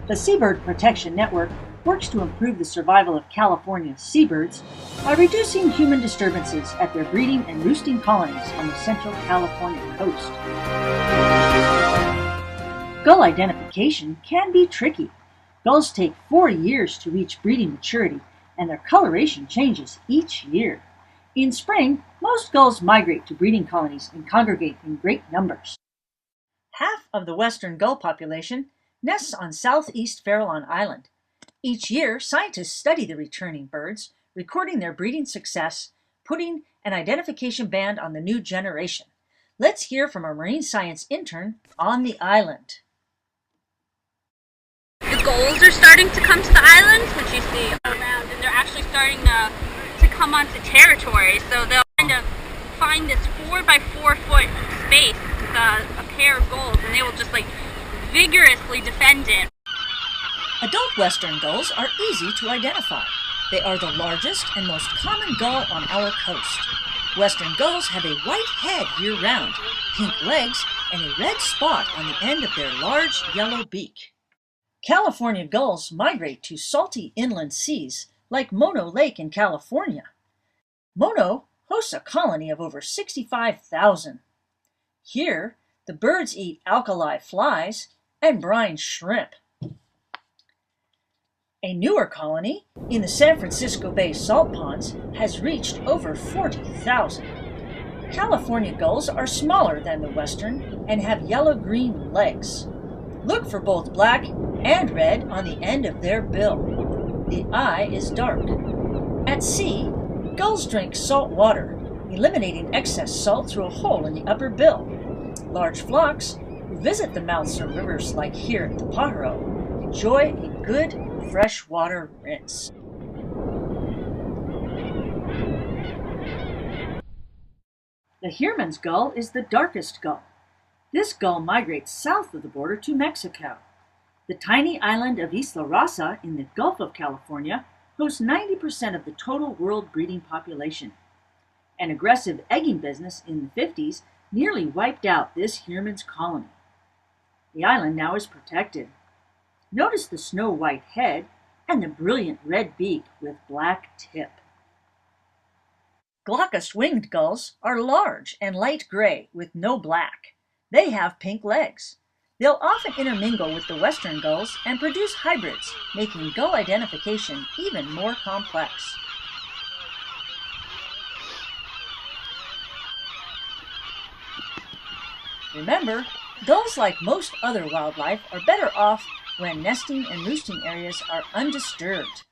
The Seabird Protection Network works to improve the survival of California's seabirds by reducing human disturbances at their breeding and roosting colonies on the central California coast. Gull identification can be tricky. Gulls take 4 years to reach breeding maturity, and their coloration changes each year. In spring, most gulls migrate to breeding colonies and congregate in great numbers. Half of the western gull population nests on southeast Farallon Island. Each year, scientists study the returning birds, recording their breeding success, putting an identification band on the new generation. Let's hear from a marine science intern on the island. The gulls are starting to come to the islands, which you see all around, and they're actually starting to come onto territory. So they'll kind of find this 4 by 4 foot space with a pair of gulls, and they will just vigorously defend it. Adult western gulls are easy to identify. They are the largest and most common gull on our coast. Western gulls have a white head year-round, pink legs, and a red spot on the end of their large yellow beak. California gulls migrate to salty inland seas like Mono Lake in California. Mono hosts a colony of over 65,000. Here, the birds eat alkali flies and brine shrimp. A newer colony in the San Francisco Bay salt ponds has reached over 40,000. California gulls are smaller than the western and have yellow-green legs. Look for both black and red on the end of their bill. The eye is dark. At sea, gulls drink salt water, eliminating excess salt through a hole in the upper bill. Large flocks who visit the mouths of rivers like here at the Pajaro enjoy a good freshwater rinse. The Heermann's gull is the darkest gull. This gull migrates south of the border to Mexico. The tiny island of Isla Rasa in the Gulf of California hosts 90% of the total world breeding population. An aggressive egging business in the 50s nearly wiped out this Heermann's colony. The island now is protected. Notice the snow-white head and the brilliant red beak with black tip. Glaucous-winged gulls are large and light gray with no black. They have pink legs. They'll often intermingle with the western gulls and produce hybrids, making gull identification even more complex. Remember, gulls, like most other wildlife, are better off when nesting and roosting areas are undisturbed.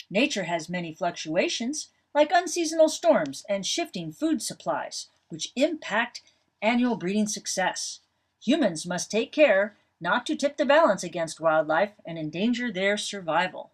Nature has many fluctuations, like unseasonal storms and shifting food supplies, which impact annual breeding success. Humans must take care not to tip the balance against wildlife and endanger their survival.